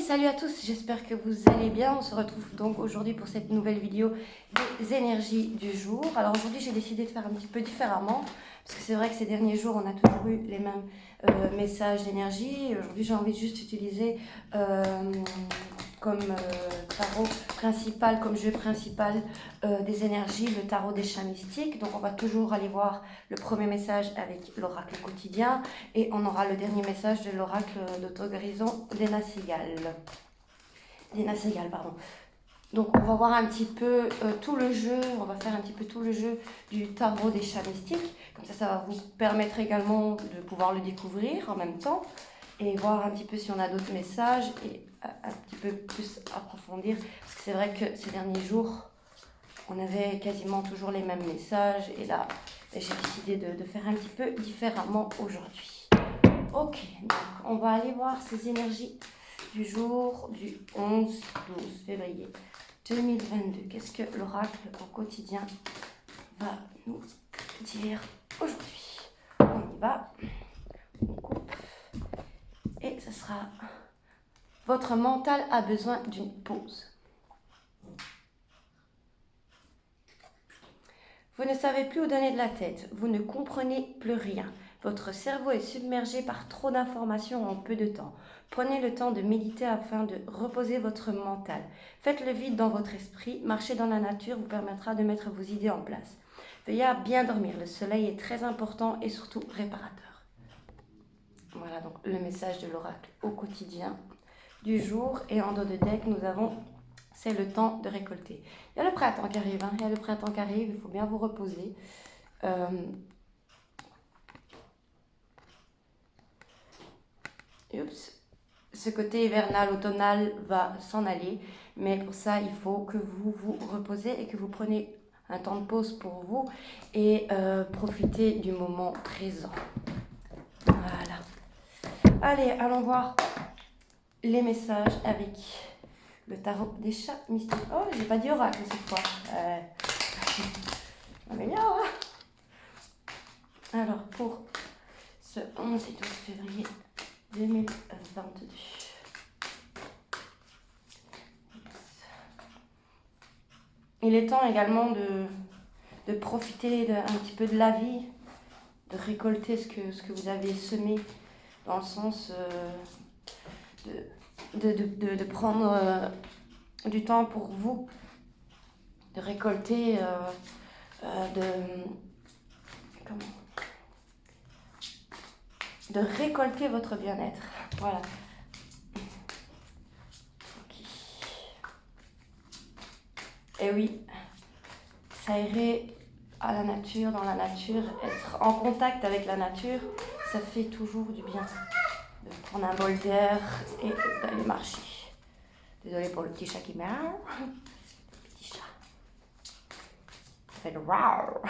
salut à tous, j'espère que vous allez bien. On se retrouve donc aujourd'hui pour cette nouvelle vidéo des énergies du jour. Alors aujourd'hui j'ai décidé de faire un petit peu différemment parce que c'est vrai que ces derniers jours on a toujours eu les mêmes messages d'énergie. Aujourd'hui j'ai envie de juste utiliser comme tarot principal, comme jeu principal des énergies, le tarot des chats mystiques. Donc on va toujours aller voir le premier message avec l'oracle quotidien et on aura le dernier message de l'oracle d'auto-guérison d'Ena Segal. Pardon. Donc on va voir un petit peu tout le jeu, on va faire un petit peu tout le jeu du tarot des chats mystiques. Comme ça va vous permettre également de pouvoir le découvrir en même temps et voir un petit peu si on a d'autres messages et un petit peu plus approfondir. Parce que c'est vrai que ces derniers jours, on avait quasiment toujours les mêmes messages et là, j'ai décidé de faire un petit peu différemment aujourd'hui. Ok, donc on va aller voir ces énergies du jour du 11-12 février 2022. Qu'est-ce que l'oracle au quotidien va nous dire aujourd'hui? On y va, on coupe et ce sera votre mental a besoin d'une pause. Vous ne savez plus où donner de la tête, vous ne comprenez plus rien. Votre cerveau est submergé par trop d'informations en peu de temps. Prenez le temps de méditer afin de reposer votre mental. Faites le vide dans votre esprit, marcher dans la nature vous permettra de mettre vos idées en place. Veuillez à bien dormir, le soleil est très important et surtout réparateur. Voilà donc le message de l'oracle au quotidien du jour. Et en dos de deck, nous avons c'est le temps de récolter. Il y a le printemps qui arrive, il y a le printemps qui arrive, il faut bien vous reposer. Ce côté hivernal, automnal va s'en aller, mais pour ça, il faut que vous vous reposez et que vous preniez un temps de pause pour vous et profitez du moment présent. Voilà. Allez, allons voir les messages avec le tarot des chats mystiques. Oh, j'ai pas dit oracle cette fois. On est bien, hein? Alors, pour ce 11 et 12 février 2022. Il est temps également de profiter un petit peu de la vie, de récolter ce que vous avez semé, dans le sens de prendre du temps pour vous, de récolter, de récolter votre bien-être. Voilà. Okay. Et oui, s'aérer à la nature, dans la nature, être en contact avec la nature, ça fait toujours du bien. De prendre un bol d'air et d'aller marcher. Désolée pour le petit chat qui meurt. Petit chat. Ça fait le wow.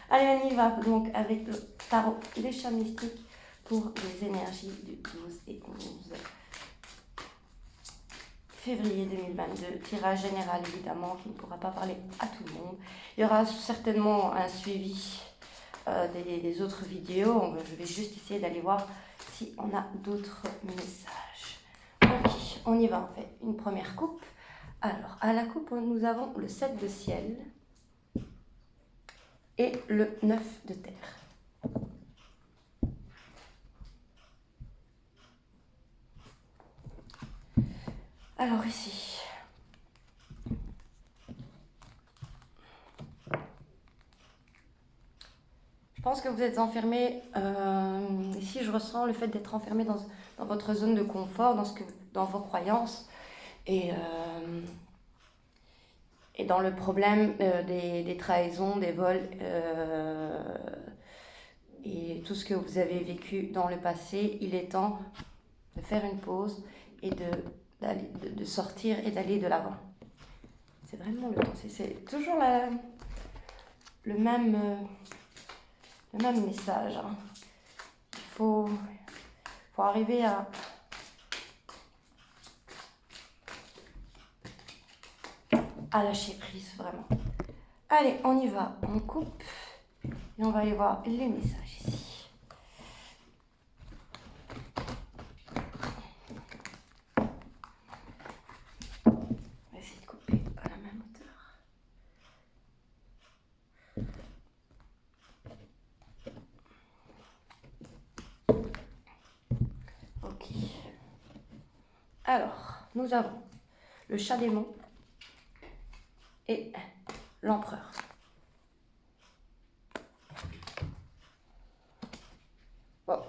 Allez, on y va donc avec le tarot des chats mystiques pour les énergies du 12 et 11 février 2022. Tirage général évidemment qui ne pourra pas parler à tout le monde. Il y aura certainement un suivi des autres vidéos. Je vais juste essayer d'aller voir si on a d'autres messages. Ok, on y va, on fait une première coupe. Alors, à la coupe, nous avons le 7 de ciel et le 9 de terre. Alors ici, je pense que vous êtes enfermé, ici je ressens le fait d'être enfermé dans votre zone de confort, dans vos croyances et dans le problème des trahisons, des vols et tout ce que vous avez vécu dans le passé. Il est temps de faire une pause et de sortir et d'aller de l'avant. C'est vraiment le temps, c'est toujours le même message. Hein. Il faut arriver à lâcher prise, vraiment. Allez, on y va, on coupe et on va aller voir les messages ici. Alors, nous avons le chat démon et l'empereur. Bon.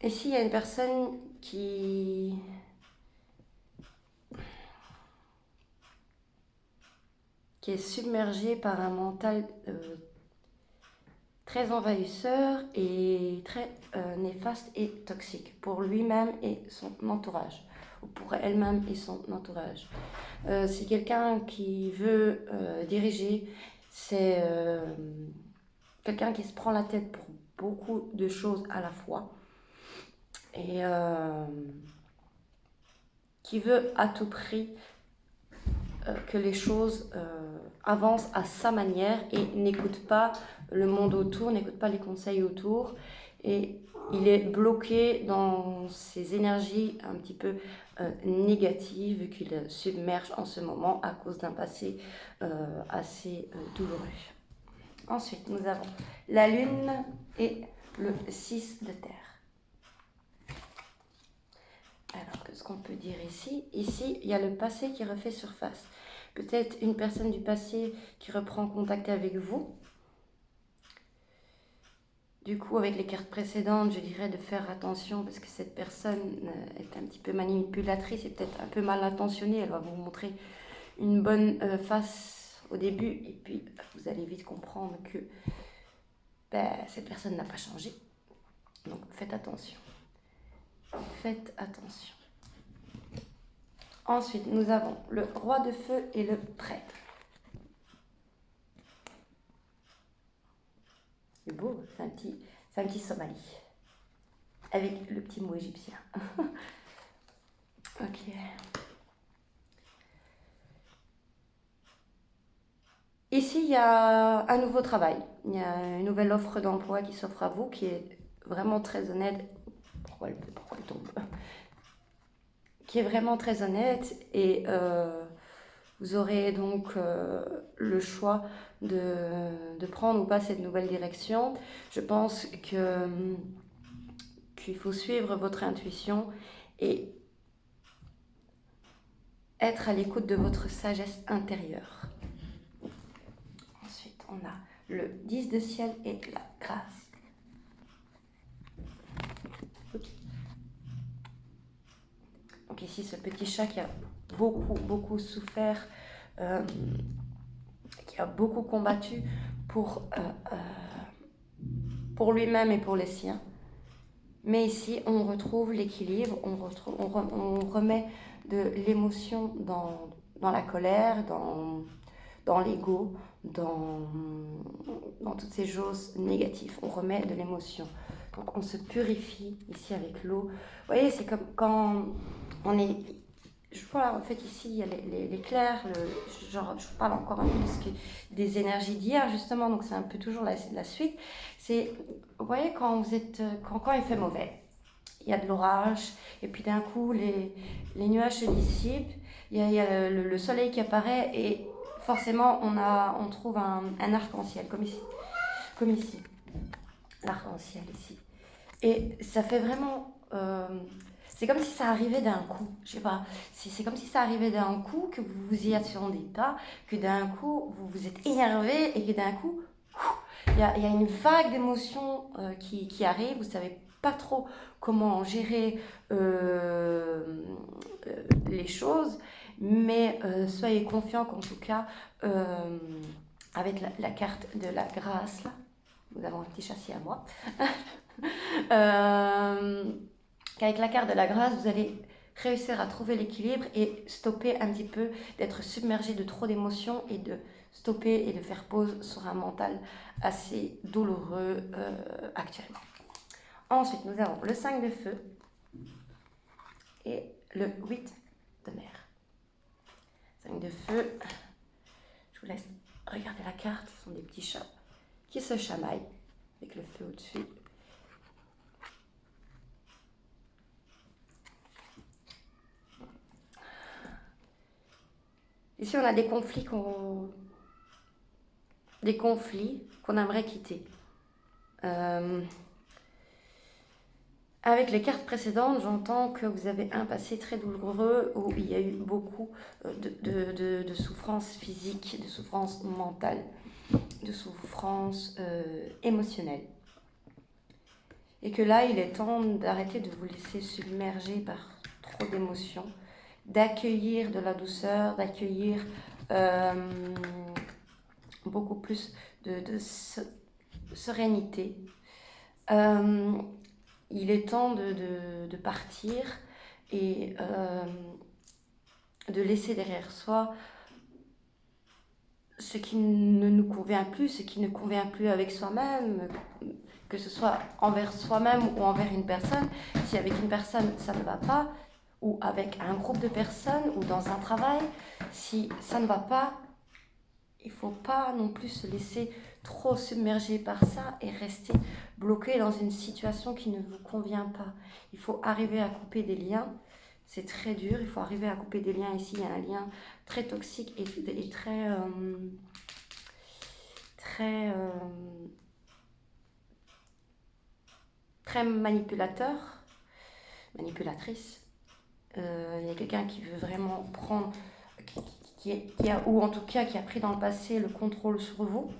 Et s'il y a une personne qui est submergée par un mental très envahisseur et très néfaste et toxique pour lui-même et son entourage, ou pour elle-même et son entourage. C'est quelqu'un qui veut diriger, c'est quelqu'un qui se prend la tête pour beaucoup de choses à la fois et qui veut à tout prix que les choses avancent à sa manière et n'écoute pas le monde autour, n'écoute pas les conseils autour. Et il est bloqué dans ses énergies un petit peu négatives qu'il submerge en ce moment à cause d'un passé assez douloureux. Ensuite, nous avons la Lune et le 6 de terre. Alors, qu'est-ce qu'on peut dire ici? Ici, il y a le passé qui refait surface. Peut-être une personne du passé qui reprend contact avec vous. Du coup, avec les cartes précédentes, je dirais de faire attention parce que cette personne est un petit peu manipulatrice et peut-être un peu mal intentionnée. Elle va vous montrer une bonne face au début et puis vous allez vite comprendre que cette personne n'a pas changé. Donc, faites attention. Faites attention. Ensuite, nous avons le roi de feu et le prêtre. C'est beau, c'est un petit Somalie. Avec le petit mot égyptien. Ok. Ici, il y a un nouveau travail. Il y a une nouvelle offre d'emploi qui s'offre à vous, qui est vraiment très honnête. Pourquoi elle tombe? Qui est vraiment très honnête et vous aurez donc le choix de prendre ou pas cette nouvelle direction. Je pense qu'il faut suivre votre intuition et être à l'écoute de votre sagesse intérieure. Ensuite, on a le 10 de ciel et la grâce. Oups. Donc ici, ce petit chat qui a beaucoup souffert, qui a beaucoup combattu pour lui-même et pour les siens. Mais ici, on retrouve l'équilibre, on remet de l'émotion dans la colère, dans l'ego, dans toutes ces choses négatives. On remet de l'émotion. Donc on se purifie ici avec l'eau. Vous voyez, c'est comme quand on est... Je vois en fait ici, il y a les clairs, je parle encore un peu des énergies d'hier justement, donc c'est un peu toujours la suite. C'est, vous voyez, quand il fait mauvais, il y a de l'orage, et puis d'un coup les nuages se dissipent, il y a le soleil qui apparaît, et forcément on trouve un arc-en-ciel, comme ici, l'arc-en-ciel ici. Et ça fait vraiment... c'est comme si ça arrivait d'un coup, je sais pas, c'est comme si ça arrivait d'un coup, que vous vous y attendez pas, que d'un coup vous vous êtes énervé et que d'un coup, il y a une vague d'émotions qui arrive, vous savez pas trop comment gérer les choses, mais soyez confiants qu'en tout cas, avec la carte de la grâce, là, nous avons un petit châssis à moi, qu'avec la carte de la grâce, vous allez réussir à trouver l'équilibre et stopper un petit peu d'être submergé de trop d'émotions et de stopper et de faire pause sur un mental assez douloureux actuellement. Ensuite, nous avons le 5 de feu et le 8 de mer. 5 de feu, je vous laisse regarder la carte, ce sont des petits chats qui se chamaillent avec le feu au-dessus. Ici, on a des conflits qu'on aimerait quitter. Avec les cartes précédentes, j'entends que vous avez un passé très douloureux où il y a eu beaucoup de souffrances physiques, de souffrances mentales, de souffrances émotionnelles. Et que là, il est temps d'arrêter de vous laisser submerger par trop d'émotions, d'accueillir de la douceur, d'accueillir beaucoup plus de sérénité. Il est temps de partir et de laisser derrière soi ce qui ne nous convient plus, ce qui ne convient plus avec soi-même, que ce soit envers soi-même ou envers une personne. Si avec une personne ça ne va pas, ou avec un groupe de personnes, ou dans un travail, si ça ne va pas, il ne faut pas non plus se laisser trop submerger par ça et rester bloqué dans une situation qui ne vous convient pas. Il faut arriver à couper des liens. C'est très dur, il faut arriver à couper des liens. Ici, il y a un lien très toxique et très manipulatrice. Il y a quelqu'un qui veut vraiment prendre, ou en tout cas qui a pris dans le passé le contrôle sur vous.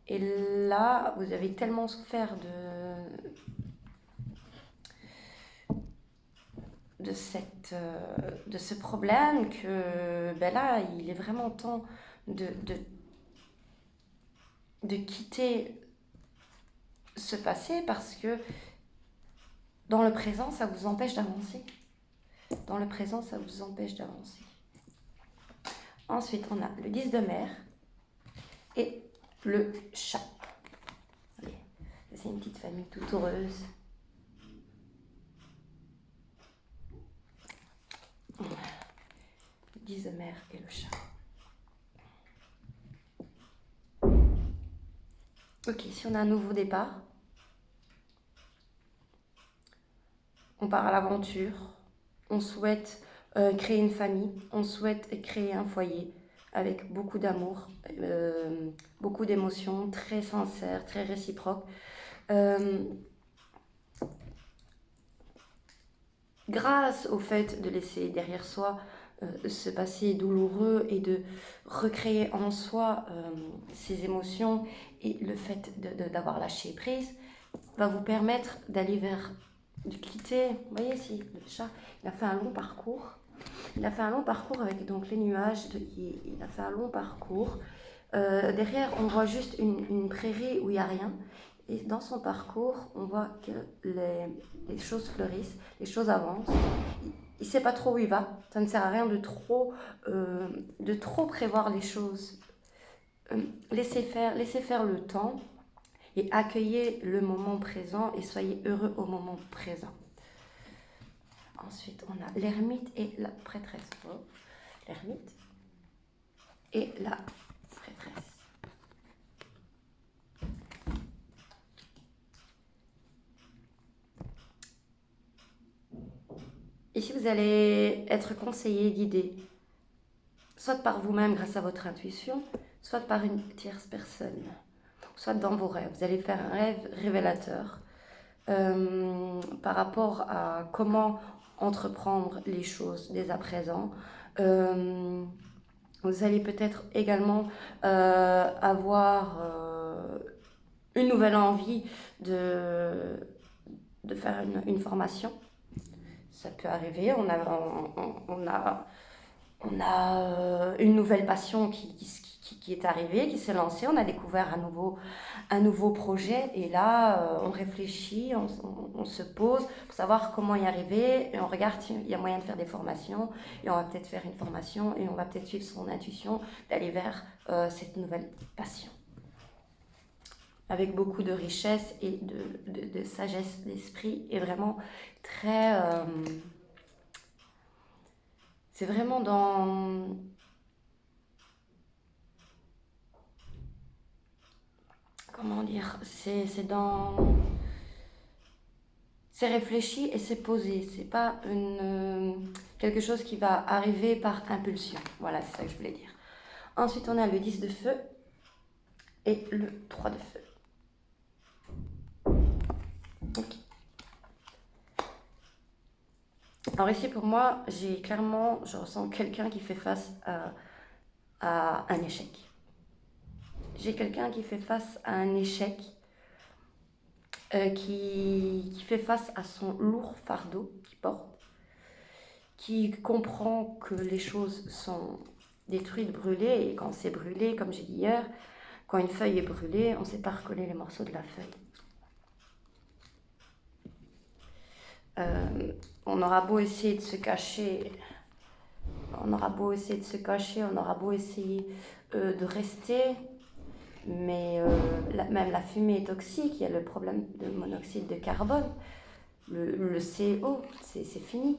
Et là, vous avez tellement souffert de ce problème que là, il est vraiment temps de quitter ce passé, parce que dans le présent, ça vous empêche d'avancer. Dans le présent, ça vous empêche d'avancer. Ensuite, on a le 10 de mer et le chat. Allez, c'est une petite famille toute heureuse. Le 10 de mer et le chat. Ok, si on a un nouveau départ, on part à l'aventure, on souhaite créer une famille, on souhaite créer un foyer avec beaucoup d'amour, beaucoup d'émotions, très sincères, très réciproques. Grâce au fait de laisser derrière soi ce passé douloureux et de recréer en soi ces émotions, et le fait d'avoir lâché prise va vous permettre d'aller de quitter. Vous voyez ici, le chat, il a fait un long parcours. Il a fait un long parcours avec donc les nuages, il a fait un long parcours. Derrière, on voit juste une prairie où il n'y a rien. Et dans son parcours, on voit que les choses fleurissent, les choses avancent. Il ne sait pas trop où il va. Ça ne sert à rien de trop prévoir les choses. Laissez faire le temps et accueillez le moment présent et soyez heureux au moment présent. Ensuite, on a l'ermite et la prêtresse. Oh, l'ermite et la prêtresse. Ici, vous allez être conseillé, guidé, soit par vous-même grâce à votre intuition, soit par une tierce personne, soit dans vos rêves. Vous allez faire un rêve révélateur par rapport à comment entreprendre les choses dès à présent. Vous allez peut-être également avoir une nouvelle envie de faire une formation. Ça peut arriver, on a une nouvelle passion qui est arrivée, qui s'est lancée, on a découvert un nouveau projet, et là on réfléchit, on se pose pour savoir comment y arriver, et on regarde s'il y a moyen de faire des formations, et on va peut-être faire une formation, et on va peut-être suivre son intuition d'aller vers cette nouvelle passion. Avec beaucoup de richesse et de sagesse d'esprit, et vraiment très... c'est vraiment dans... Comment dire, c'est réfléchi et c'est posé. C'est pas quelque chose qui va arriver par impulsion. Voilà, c'est ça que je voulais dire. Ensuite, on a le 10 de feu et le 3 de feu. Ok. Alors ici, pour moi, je ressens quelqu'un qui fait face à un échec. J'ai quelqu'un qui fait face à un échec, qui fait face à son lourd fardeau qu'il porte, qui comprend que les choses sont détruites, brûlées, et quand c'est brûlé, comme j'ai dit hier, quand une feuille est brûlée, on ne sait pas recoller les morceaux de la feuille. On aura beau essayer de se cacher, on aura beau essayer de rester, mais même la fumée est toxique, il y a le problème de monoxyde de carbone, le CO, c'est fini.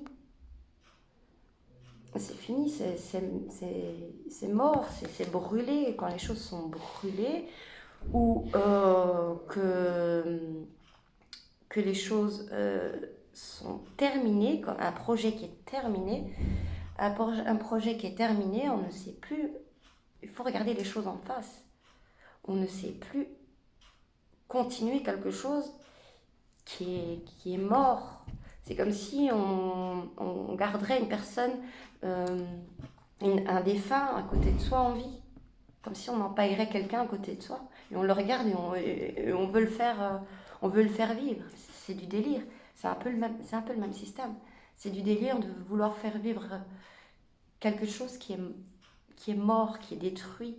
C'est fini, c'est mort, c'est brûlé. Quand les choses sont brûlées, ou que les choses sont terminées, comme un projet qui est terminé, un projet qui est terminé, on ne sait plus, il faut regarder les choses en face. On ne sait plus continuer quelque chose qui est mort. C'est comme si on garderait une personne, un défunt à côté de soi en vie. Comme si on empaillerait quelqu'un à côté de soi. Et on le regarde et on veut le faire vivre. C'est du délire. C'est un peu le même système. C'est du délire de vouloir faire vivre quelque chose qui est mort, qui est détruit.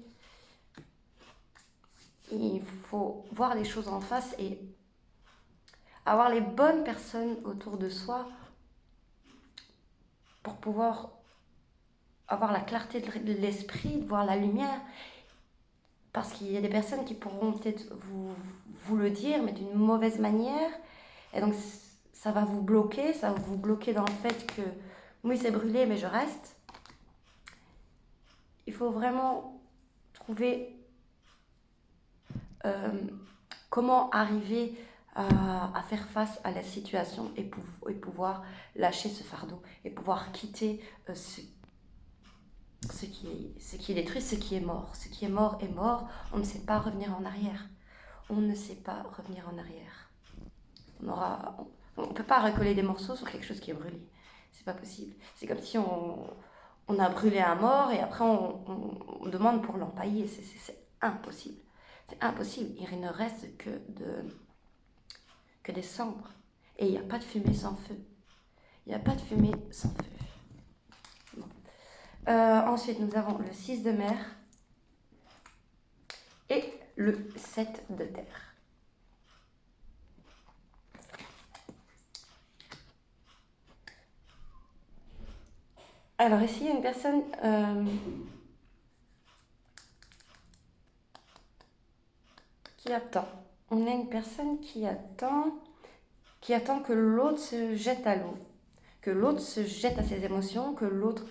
Il faut voir les choses en face et avoir les bonnes personnes autour de soi pour pouvoir avoir la clarté de l'esprit, de voir la lumière. Parce qu'il y a des personnes qui pourront peut-être vous le dire, mais d'une mauvaise manière. Et donc, ça va vous bloquer dans le fait que, oui, c'est brûlé, mais je reste. Il faut vraiment trouver comment arriver à faire face à la situation et pouvoir lâcher ce fardeau et pouvoir quitter ce qui est détruit, ce qui est mort. Ce qui est mort est mort, on ne sait pas revenir en arrière. On ne sait pas revenir en arrière. On ne peut pas recoller des morceaux sur quelque chose qui est brûlé. C'est pas possible. C'est comme si on a brûlé un mort et après on demande pour l'empailler. C'est impossible. C'est impossible. Il ne reste que des cendres. Et il n'y a pas de fumée sans feu. Il n'y a pas de fumée sans feu. Bon. Ensuite, nous avons le 6 de mer et le 7 de terre. Alors ici, il y a une personne qui attend. On a une personne qui attend que l'autre se jette à l'eau, que l'autre se jette à ses émotions, que l'autre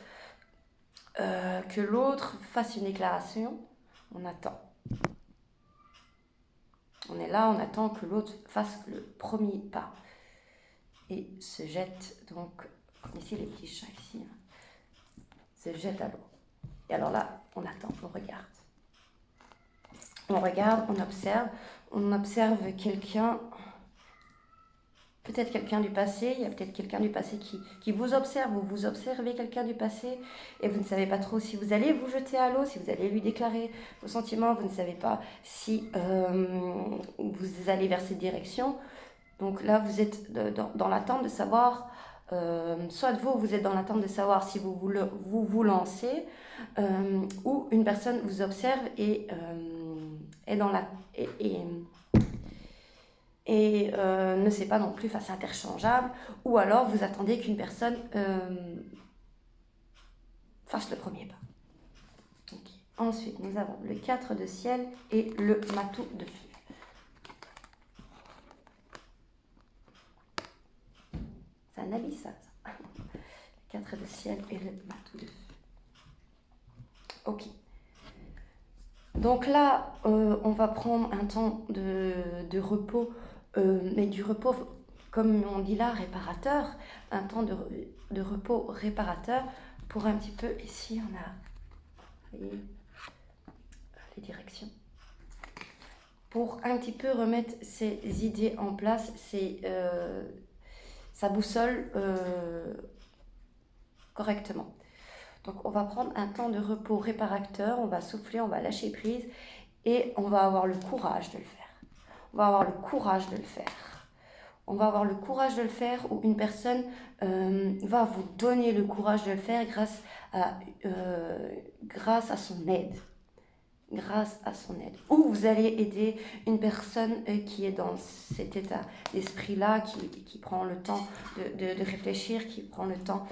fasse une déclaration. On attend. On est là, on attend que l'autre fasse le premier pas et se jette, donc, comme ici les petits chats ici, se jette à l'eau. Et alors là, on attend, on regarde. On regarde, on observe quelqu'un, peut-être quelqu'un du passé, il y a peut-être quelqu'un du passé qui vous observe, ou vous observez quelqu'un du passé, et vous ne savez pas trop si vous allez vous jeter à l'eau, si vous allez lui déclarer vos sentiments, vous ne savez pas si vous allez vers cette direction. Donc là, vous êtes dans l'attente de savoir, soit vous êtes dans l'attente de savoir si vous lancez, ou une personne vous observe et est dans la... Et ne sait pas non plus face interchangeable, ou alors vous attendez qu'une personne fasse le premier pas. Okay. Ensuite, nous avons le 4 de ciel et le matou de feu. C'est un abysse, ça. Le 4 de ciel et le matou de feu. Ok. Donc là, on va prendre un temps de repos, mais du repos, comme on dit là, réparateur, un temps de repos réparateur pour un petit peu, ici on a, vous voyez, les directions, pour un petit peu remettre ses idées en place, sa boussole correctement. Donc on va prendre un temps de repos réparateur, on va souffler, on va lâcher prise et on va avoir le courage de le faire. On va avoir le courage de le faire. On va avoir le courage de le faire ou une personne va vous donner le courage de le faire grâce à son aide. Grâce à son aide. Ou vous allez aider une personne qui est dans cet état d'esprit-là, qui prend le temps de réfléchir, qui prend le temps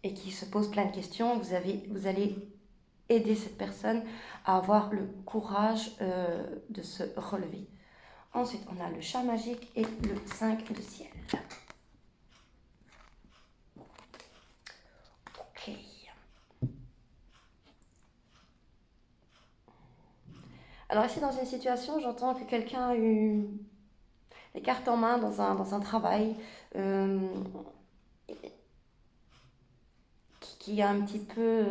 et qui se pose plein de questions. Vous allez aider cette personne à avoir le courage de se relever. Ensuite, on a le chat magique et le 5 de ciel. Ok. Alors ici, dans une situation, j'entends que quelqu'un a eu les cartes en main dans un travail qui a un petit peu...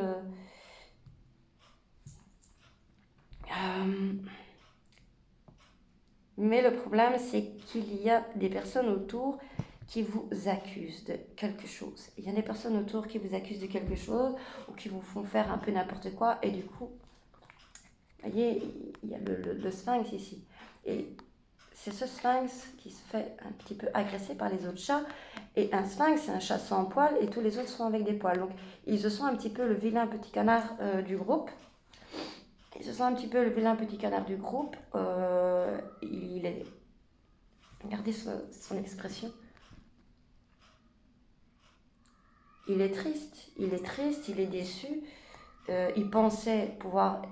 mais le problème, c'est qu'il y a des personnes autour qui vous accusent de quelque chose. Il y a des personnes autour qui vous accusent de quelque chose ou qui vous font faire un peu n'importe quoi. Et du coup, vous voyez, il y a le sphinx ici. Et c'est ce sphinx qui se fait un petit peu agresser par les autres chats. Et un sphinx, c'est un chat sans poils et tous les autres sont avec des poils. Donc, ils se sont un petit peu le vilain petit canard du groupe. Il se sent un petit peu le vilain petit canard du groupe. Il est... Regardez son expression. Il est triste, il est déçu. Il pensait pouvoir...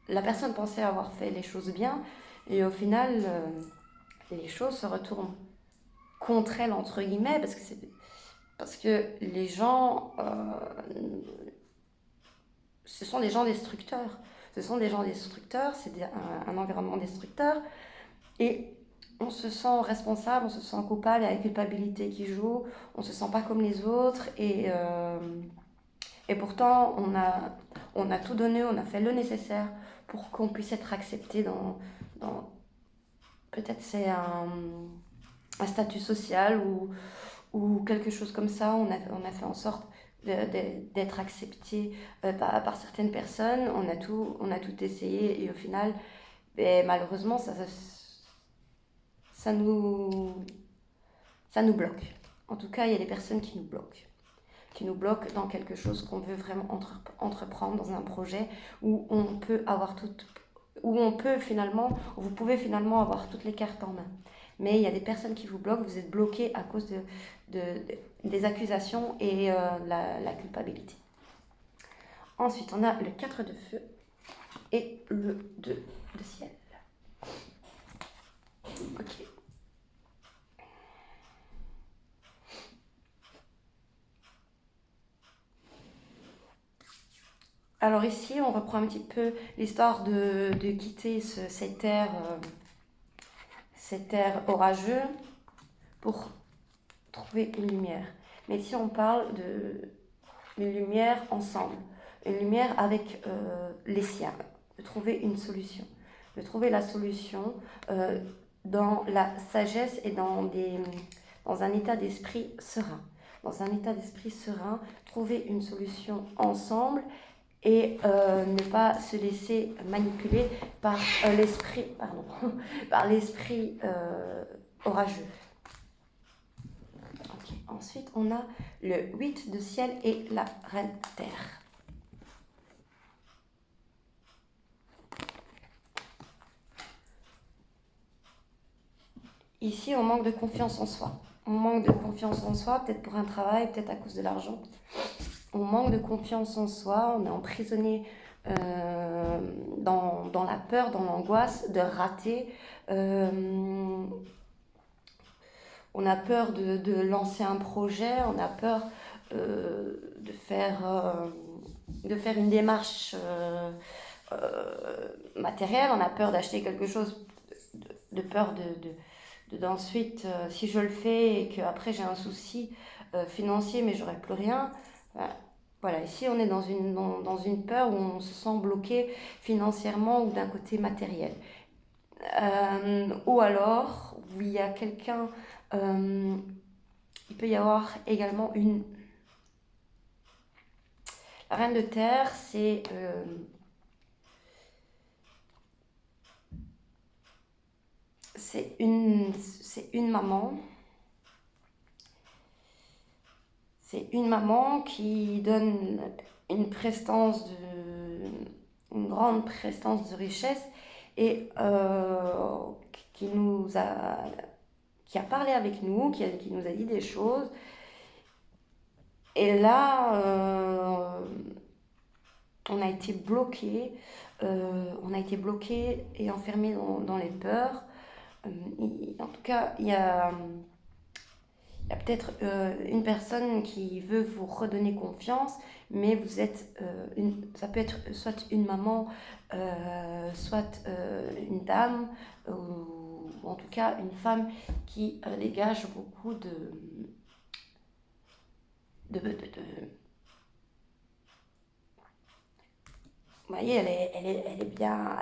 La personne pensait avoir fait les choses bien. Et au final, les choses se retournent contre elle, entre guillemets, parce que les gens... ce sont des gens destructeurs. Ce sont des gens destructeurs, c'est un environnement destructeur. Et on se sent responsable, on se sent coupable, il y a la culpabilité qui joue, on ne se sent pas comme les autres. Et pourtant, on a tout donné, on a fait le nécessaire pour qu'on puisse être accepté dans peut-être c'est un statut social ou quelque chose comme ça. On a fait en sorte d'être accepté par certaines personnes. On a tout essayé et au final, malheureusement, ça nous bloque. En tout cas, il y a des personnes qui nous bloquent dans quelque chose qu'on veut vraiment entreprendre dans un projet où vous pouvez finalement avoir toutes les cartes en main. Mais il y a des personnes qui vous bloquent, vous êtes bloqué à cause des accusations et la culpabilité. Ensuite, on a le 4 de feu et le 2 de ciel. Ok. Alors ici, on reprend un petit peu l'histoire de quitter cet air orageux pour trouver une lumière. Mais ici, on parle d'une lumière ensemble, une lumière avec les siens, de trouver une solution. De trouver la solution dans la sagesse et dans un état d'esprit serein. Dans un état d'esprit serein, trouver une solution ensemble et ne pas se laisser manipuler par par l'esprit orageux. Okay. Ensuite, on a le 8 de ciel et la reine terre. Ici, on manque de confiance en soi. On manque de confiance en soi, peut-être pour un travail, peut-être à cause de l'argent. On manque de confiance en soi, on est emprisonné dans la peur, dans l'angoisse de rater. On a peur de lancer un projet, on a peur de faire une démarche matérielle, on a peur d'acheter quelque chose, de peur d'ensuite, si je le fais et qu'après j'ai un souci financier mais j'aurai plus rien. Voilà, ici on est dans une peur où on se sent bloqué financièrement ou d'un côté matériel. Ou alors, où il y a quelqu'un il peut y avoir également une... La reine de terre, c'est une maman. C'est une maman qui donne une prestance une grande prestance de richesse et qui qui a parlé avec nous, qui nous a dit des choses. Et là, on a été bloqué, et enfermé dans les peurs. En tout cas, il y a peut-être une personne qui veut vous redonner confiance, mais vous êtes ça peut être soit une maman, soit une dame, ou en tout cas une femme qui dégage beaucoup vous voyez, elle est bien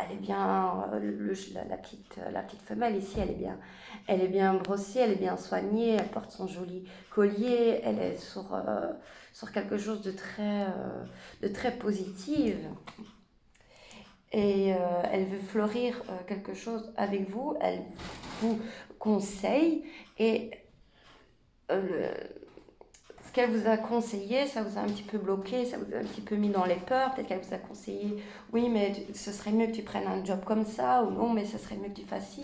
la petite femelle ici, elle est bien brossée, elle est bien soignée, elle porte son joli collier, elle est sur quelque chose de très positif. Et elle veut fleurir quelque chose avec vous, elle vous conseille et ce qu'elle vous a conseillé, ça vous a un petit peu bloqué, ça vous a un petit peu mis dans les peurs. Peut-être qu'elle vous a conseillé, oui, mais ce serait mieux que tu prennes un job comme ça, ou non, mais ce serait mieux que tu fasses ci.